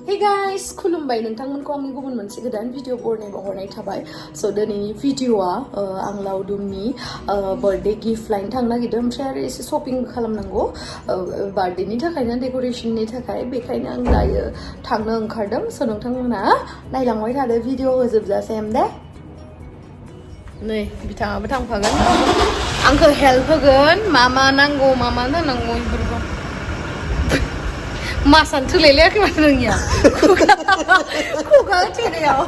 Hey guys, Khulumbai nwngthangमोनखौ आंनि गुबुन मोनसे गोदान भिडिअ बरनायनाय थाबाय। स' दिनैनि भिडिअआ आं लाउदुमनि बार्थडे गिफ्ट लायनो थांनो नागिरदों ओमफ्राय आरो एसे शपिं खालामनांगौ बार्थडेनि थाखायनो डेक'रेशननि थाखाय बेखायनो आं दायो थांनो ओंखारदों। स' नोंथांमोना नायलांबाय थादो भिडिअ होजोबजासिम दे। नै बिथाङाबो थांफागोन आंखौ हेल्प होगोन मा नांगौ मा नांगौ बेफोरखौ मासान थोलायलायाखै माथो नोंनिया खुगा होथेनायाव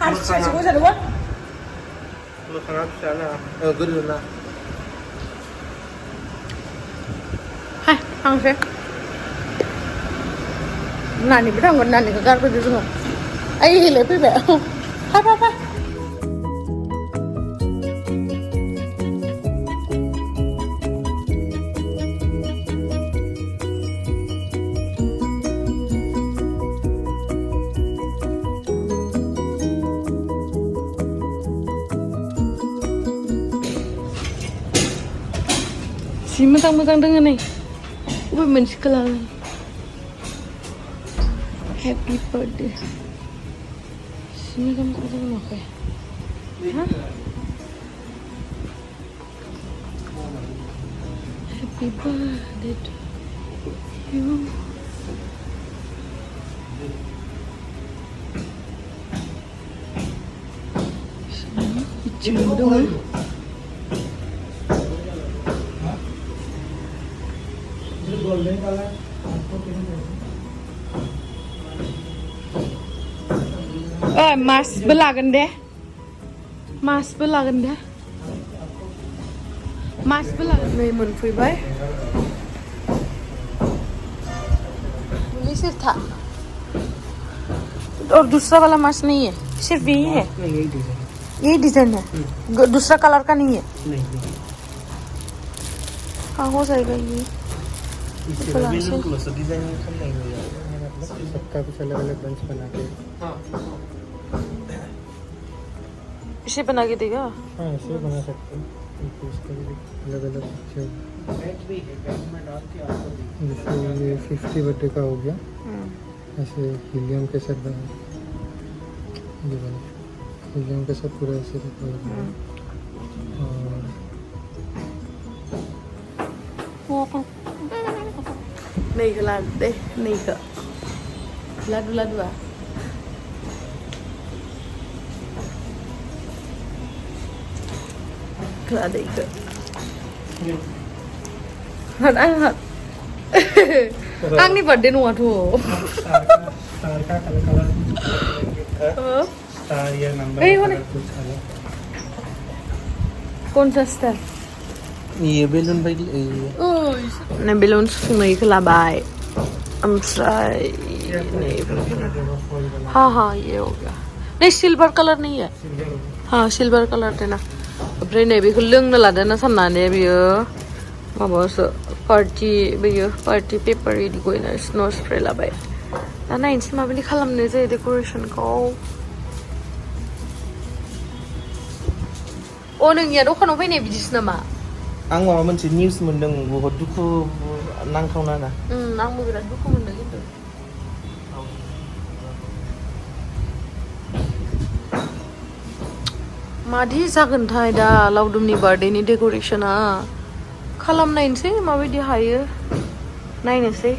हारसिंसो गजादोंमोन मोखाङा फिसाना गोदोना हाय थांसै नानिबो थांगोन नानिखौ गारबोदो जोङो ओइ हेलाय फैबाय फै Si मोजां दोङो नै बबे मोनसेखौ लागोन हेपि बार्थडे si मोजां नुवाखै हा हेपि बार्थडे टु इउ बिथिंबो दङ मासबो लागोन दे नै मोनफैबाय सिर्फ था और दूसरा वाला मास्क नहीं है सिर्फ यही है यही डिजाइन है दूसरा कलर का नहीं है कहाँ हो जाएगा ये सबका कुछ अलग अलग बंच बना के इसे बना के देगा हाँ ऐसे बना सकते हैं अलग अलग जैसे ये 50 बर्थडे का हो गया ऐसे हीलियम के साथ बना ये बना हीलियम के साथ पूरा ऐसे नहीं खिला दे नहीं खा लाडू आ खिला दे आंनि बर्थडे नङाथ' कौन सा स्टार ये बेलून बायदि नै बेलुन सुफुंनायखौ लाबाय ओमफ्राय हाँ ये हो गया नहीं सिल्वर कलर नहीं है हाँ सिल्वर कलर देना ओमफ्राय नै बेखौ लोंनो लादोंना साननानै बियो माबासो पार्टी पेपार इदि गयना स्नो स्प्रे लाबाय दा नायनोसै माबायदि खालामनाय जायो डेक'रेशनखौ अ नोंनिया दखानाव फैनाय बिदिसो नामा आं माबा मोनसे निउस मोनदों बहुत दुखु नांथावना ना आंबो बिराद दुखु मोनदों खिन्थु मादि जागोनथाय दा लाउदुमनि बार्थडेनि डेक'रेशना खालामनायनोसै माबायदि हायो नायनोसै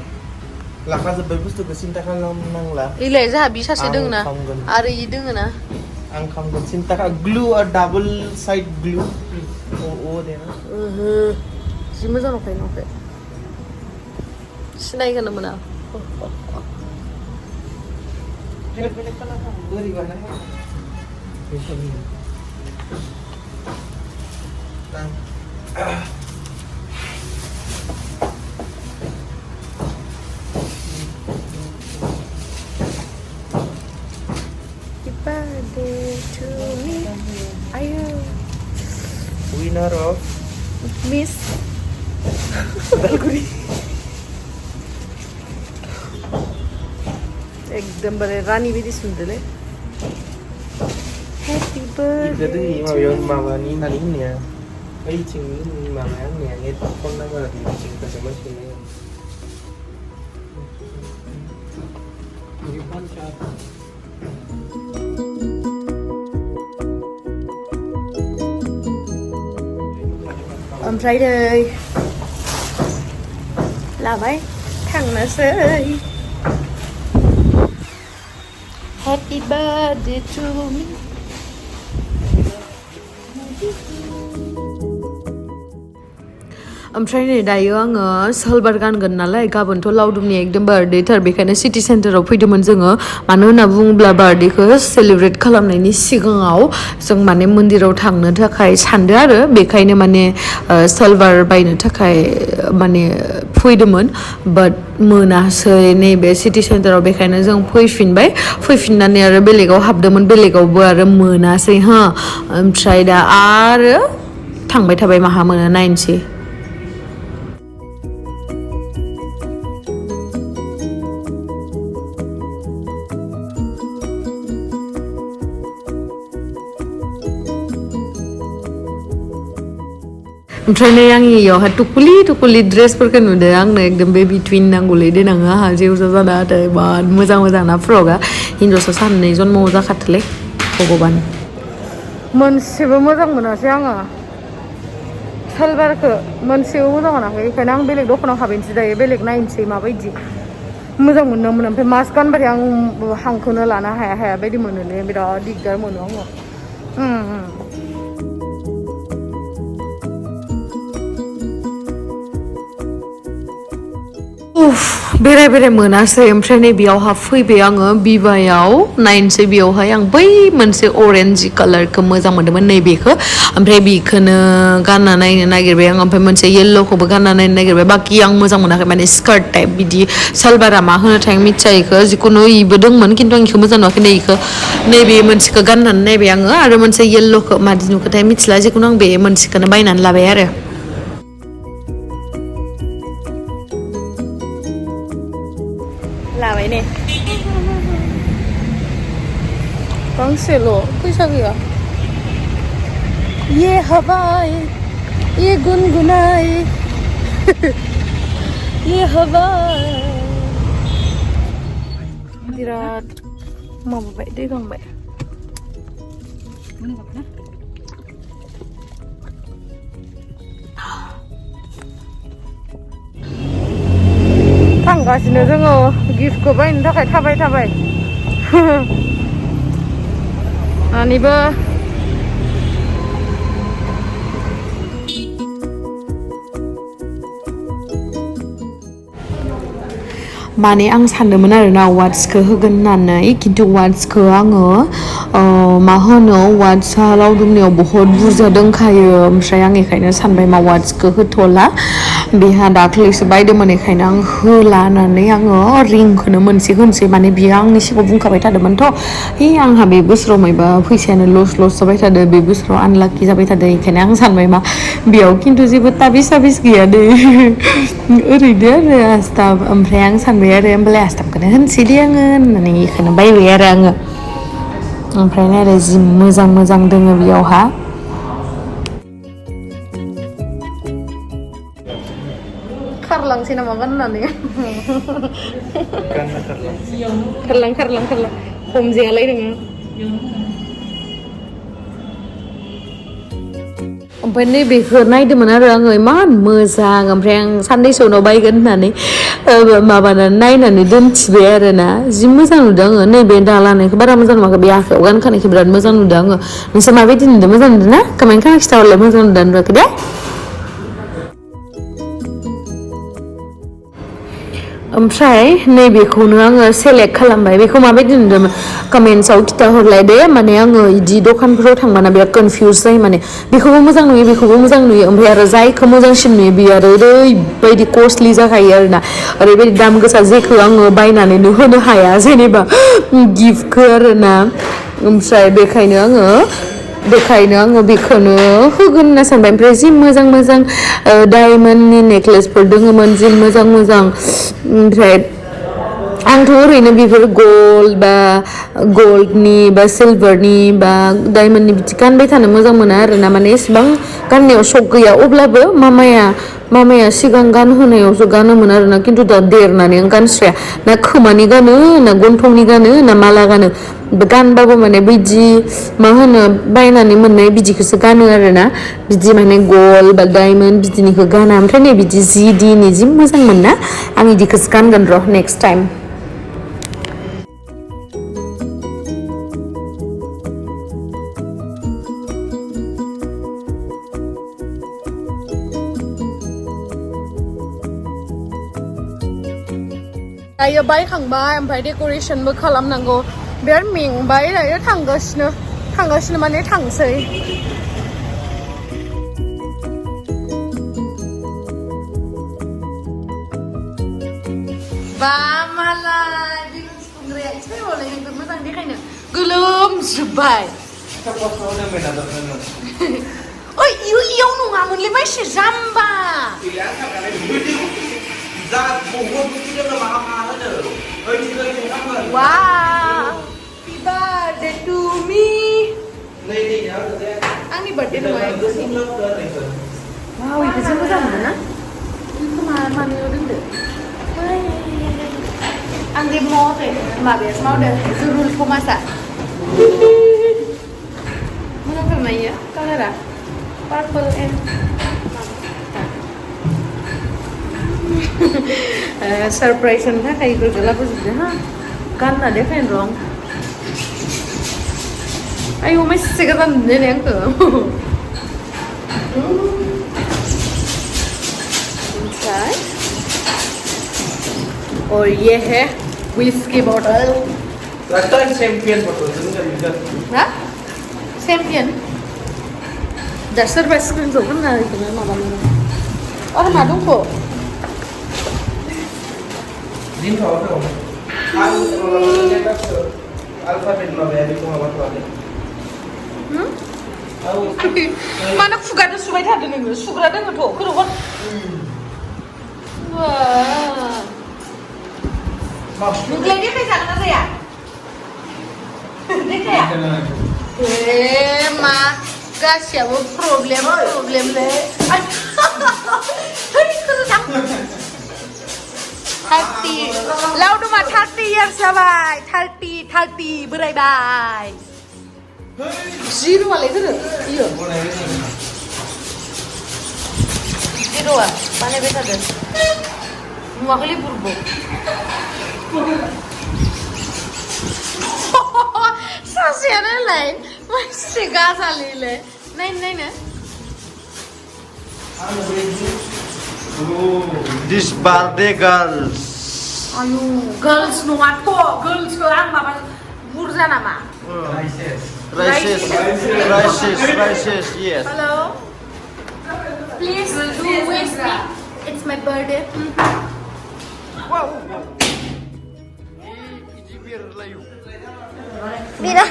लाखाजोब्बाय बुस्थुखौ सिन्था खालामनांला इलाय जोंहा बि सासे दोङो ना आरो इ दोङो ना आं खामगोन सिन्था ग्लु और डाबल साइड ग्लु ओ देना जि मोजां नुखायो सिनायगोन मोना birthday to me ayo winner of Miss Dalguri एकदम बरे रानी बिदि सुन्दरले Happy birthday jadi माबानि नानि होननाया ओइथिं माबाया होननाया नेट फन नाम्बार बिथिं कसै मानसिनि ओमफ्राय नै लाबाय थांनोसै Happy birthday to me ओमफ्राय नै दायो आङो सालबार गानगोन नालाय गाबोनथ' लावदुमनि एकदम बार्थडेथार बेखायनो सिटि सेन्टाराव फैदोंमोन जोङो मानो होनना बुङोब्ला बार्थडेखौ सेलिब्रेट खालामनायनि सिगाङाव जों माने मन्दिराव थांनो थाखाय सानदों आरो बेखायनो माने सालबार बायनो थाखाय माने फैदोंमोन बाट मोनासै नैबे सिटि सेन्टाराव बेखायनो जों फैफिनबाय फैफिननानै आरो बेलेगाव हाबदोंमोन बेलेगावबो आरो मोनासै हा ओमफ्राय दा आरो थांबाय थाबाय माहा मोनो नायनोसै ओमफ्राय नै आंनि इयावहाय टुकुलि ड्रेसफोरखौ नुदों आंनो एकदम बेबि ट्विन नांगौलै देनाङो आंहा जेवजा जाना होदों बिराद मोजां ना फ्रकआ हिनजावसा साननै जन्म जाखाथोलै भगबान मोनसेबो मोजां मोनासै आङो सालबारखौ मोनसेबो मोजां मोनाखै बेखायनो आं बेलेग दखानाव हाबैनोसै दायो बेलेग नायनोसै माबायदि मोजां मोनो ओमफ्राय मास्क गानबाथाय आं हांखौनो लानो हाया बायदि मोनोलै बिराद दिगदार मोनो आङो बेराय मोनासै ओमफ्राय नै बेयावहा फैबाय आङो बिबायाव नायनोसै बेयावहाय आं बै मोनसे अरेन्ज कालारखौ मोजां मोनदोंमोन नैबेखौ ओमफ्राय बेखौनो गानना नायनो नागिरबाय आं ओमफ्राय मोनसे येल्ल'खौबो गानना नायनो नागिरबाय बाखि आं मोजां मोनाखै माने स्कार्ट टाइप बिदि सालबारा मा होनोथाय आं मिथिया इखौ जिखुनु इबो दंमोन खिन्थु आं इखौ मोजां नुवाखै नैबे मोनसेखौ गाननानै नायबाय आङो आरो मोनसे येल्ल'खौ मादि नुखोथाय मिथिला जिखुनु आं बे मोनसेखौनो बायनानै लाबाय आरो लाबाय ने गांसेल' फैसा गैया ये हवाई ये गुनगुनाई ये हवाई बिराद माबाबाय दै गांबाय थांगासिनो जोङो गिफ्टखौ बायनो थाखाय थाबाय आनिबो माने आं सानदोंमोन आरोना वाट्सखौ होगोन होननानै खिन्थु वाट्सखौ आङो मा होनो वाट्सआ लावदुमनियाव बहुद बुरजा दंखायो ओमफ्राय आं बेखायनो सानबाय मा वाट्सखौ होथ'ला बेहा दाख्लैसो बायदोंमोन बेखायनो आं होला होननानै आङो रिंखौनो मोनसे होनोसै माने बियो आंनि सिगाङाव बुंखाबाय थादोंमोनथ' आंहा बे बोसोराव मायबा फैसायानो लस जाबाय थादों बे बोसोराव आनलाकि जाबाय थादों बेखायनो आं सानबाय मा बेयाव खिन्थु जेबो ताबिस गैया दे ओरैनो आरो आस्थाब ओमफ्राय आं सानबाय आरो होमबालाय आस्थाबखौनो होनसै दे आङो होननानै बेखौनो बायबाय आरो आङो ओमफ्राय आरो जि मोजां दोङो बेयावहा खारलांसै नामा गाननानै खारलां हमजायालाय नोङो ओमफ्राय नैबेखौ नायदोंमोन आरो आङो इमान मोजां ओमफ्राय आं साननैसो उनाव बायगोन होननानै माबानानै नायनानै दोनथिबाय आरोना जि मोजां नुदों आङो नैबे दा लानायखौ बारा मोजां नुवाखै बे आखायाव गानखानायखौ बिराद मोजां नुदों आङो नोंसोर माबायदि नुदों मोजां नुदों ना कमेन्ट खालामना खिथाहरलाय मोजां नुदों नुवाखै दे ओमफ्राय नैबेखौनो आङो सेलेक्ट खालामबाय बेखौ माबायदि नुदों कमेन्ट्सआव खिथाहरलाय दे माने आङो बिदि दखानफोराव थांबाना बिराद कनफिउज जायो माने बेखौबो मोजां नुयो ओमफ्राय आरो जायखौ मोजांसिन नुयो बेयो आरो ओरैबायदि कस्टलि जाखायो आरोना ओरैबायदि दाम गोसा जेखौ आङो बायनानैनो होनो हाया जेनेबा गिफ्टखौ आरोना ओमफ्राय बेखायनो आङो बेखौनो होगोन होनना सानबाय ओमफ्राय जि मोजां डायमन्डनि नेक्लेसफोर दङमोन जि मोजां ओमफ्राय आंथ' ओरैनो बेफोर गल्डनि बा सिलभारनि बा डायमन्डनि बिदि गानबाय थानो मोजां मोना आरोना माने एसेबां गाननायाव शक गैया अब्लाबो मामाया मामाया सिगां गानहोनायावसो गानोमोन आरोना खिन्थु दा देरनानै आं गानस्राया ना खोमानि गानो ना गन्थंनि गानो ना माला गानो गानबाबो माने बिदि मा होनो बायनानै मोननाय बिदिखौसो गानो आरोना बिदि माने गल बा डायमन्ड बिदिनिखौ गाना ओमफ्राय नै बिदि जि दिनि जि मोजां मोनना आं बिदिखौसो गानगोन र' नेक्स्ट टाइम दायो बायखांबाय ओमफ्राय डेक'रेसनबो खालामनांगौ बिराद मेंबाय दायो थांगासिनो माने थांसै बा मालाय बिलुन सुंग्राया एसे हलायनायखौ मोजां देखायनो गोलोमजोब्बाय ओइ इयाव नङामोनलै मानसि जाम्बा Wow! Happy birthday to me! Angni birthday nunggu ya? Wow, itu sih moza mana? Itu mana yang udah? Angni mau deh, mabes mau deh. Zurul pemasa. Mana pernah ya? Kalau ada purple and surprise kan kayak gitu lah pas sudah kan ada fan wrong ayo masih sekarang nih yang ke inside और ये है whiskey bottle लगता है champion bottle हाँ champion dasar pas screen tuh kan ada itu memang oh madung kok दिन खाओ तो alphabet में baby को हवा तो mana fugada subai thadो नोङो सुग्रा दङथ' खर'खौ नोंलाय देखायजागोन ना जाया देखाया मा गासियाबो प्रब्लेमलै 30 Laudum 30 years जाबाय 30 बोरायबाय जिर'आलाय सोरो इयो जिर'आ बानायबाय थादों नुवाखैलै बुरबो सासेयानोलाय मानसि गाजालिलै नायनो This birthday girls. Ayo, girls nunggu girls ke ang mama burza nama. Rices, yes. Hello. Please do wish me. It's my birthday. Wow. Mira.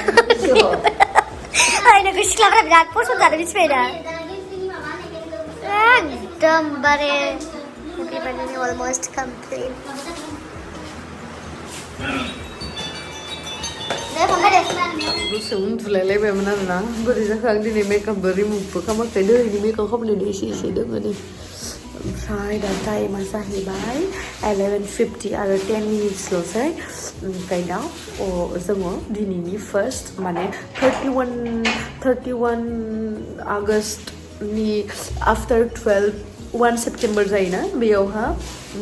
Ay, nag-isla ka na. Puso na rin sepeda. एकदम बड़े happy birthday almost complete दसे उन्दुलायलायबायमोन आरोना बोरै जाखो आं दिनै मेकआपबो रिमुभबो खालामाखै दोहैनि makeup खालामनायनि एसे दोङो नै ओमफ्राय दा टाइमा जाहैबाय 11:50 आरो 10 मिनिट्सल'सै ओमफ्राय दा जोङो दिनैनि फार्स्ट माने 31 आगस्टनि आफ्टार 1 सेप्टेम्बर जायोना बेयावहा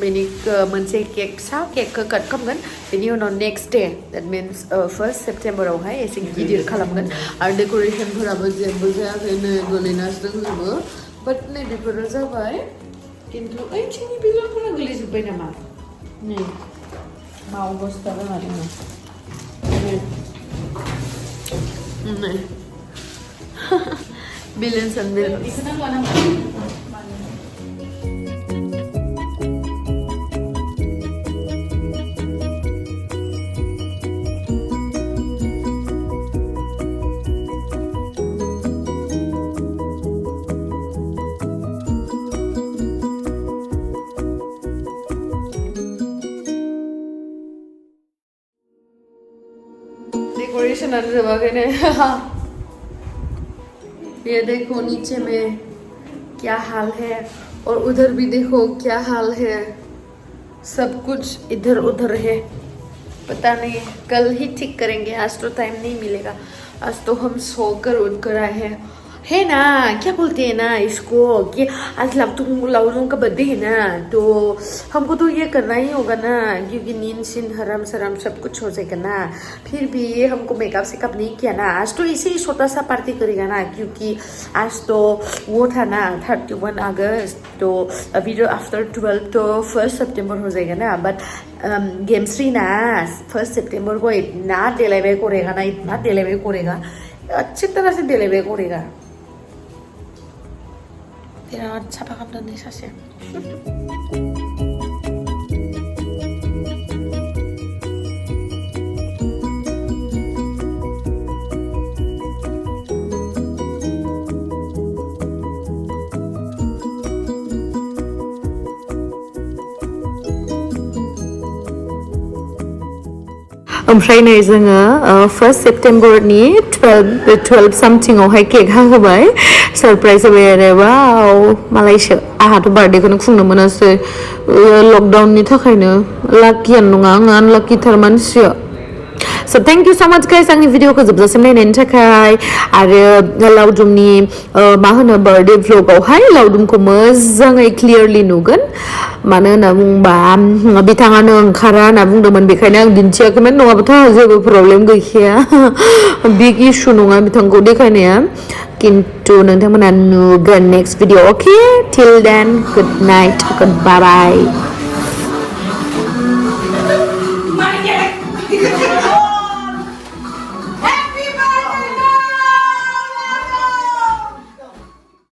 बेनि मोनसे फिसा केकखौ काट खालामगोन बेनि उनाव नेक्स्ट डे देट मिन्स 1 सेप्टेम्बरावहाय एसे गिदिर खालामगोन आरो डेक'रेसनफोराबो जेबो जायाखै नै गोलैनासो दंजोबो बाट नै बेफोरो जाबाय खिन्थु ओइथिंनि बिलनफोरा गोलैजोब्बाय नामा नै मा अबस्था जाना दङ नै Billions and billions. Decoration ada sebagainya. ये देखो नीचे में क्या हाल है और उधर भी देखो क्या हाल है, सब कुछ इधर उधर है, पता नहीं कल ही ठीक करेंगे, आज तो टाइम नहीं मिलेगा। आज तो हम सोकर उठ कर आए हैं, है ना, क्या बोलते हैं ना इसको कि आज लाउडुम का बर्थडे है ना, तो हमको तो ये करना ही होगा ना, क्योंकि नींद सिन हराम सराम सब कुछ हो जाएगा ना। फिर भी हमको मेकअप सेकअप नहीं किया ना, आज तो ऐसे ही छोटा सा पार्टी करेगा ना, क्योंकि आज तो वो था ना 31 अगस्त, तो अभी जो आफ्टर 12 तो 1 सितंबर हो जाएगा ना। बट गेमश्री ना 1 सितंबर को इतना डिलीवर करेगा ना, इतना डिलीवर करेगा, अच्छी तरह से डिलीवर करेगा। बिराद साफा खालामदों सासे। ओमफ्राय नै जोङो 1 सेप्टेम्बरनि 12 सामथिंआवहाय केक हाहोबाय, सरप्राइज होबाय आरो। वाव, मालायसो आंहाथ' बार्थडेखौनो खुंनो मोनासै लकडाउननि थाखायनो। लाकियानो नङा, आङो आनलाकिथार मानसिया। So thank you so much guys आंनि भिडिअखौ जोबजासिम नायनायनि थाखाय। आरो लाउदुमनि मा होनो बार्थडे भ्लगावहाय लाउदुमखौ मोजाङै क्लियारलि नुगोन, मानो होनना बुंबा बिथाङानो ओंखारा होनना बुंदोंमोन, बेखायनो आं दिन्थियाखैमोन, नङाबाथ' आंहा जेबो प्रब्लेम गैखाया, बिग इशु नङा बिथांखौ देखायनाया। किन्तु नोंथांमोना नुगोन नेक्स्ट भिडिअ। अके, टिल देन गुड नाइट, गुड बाय।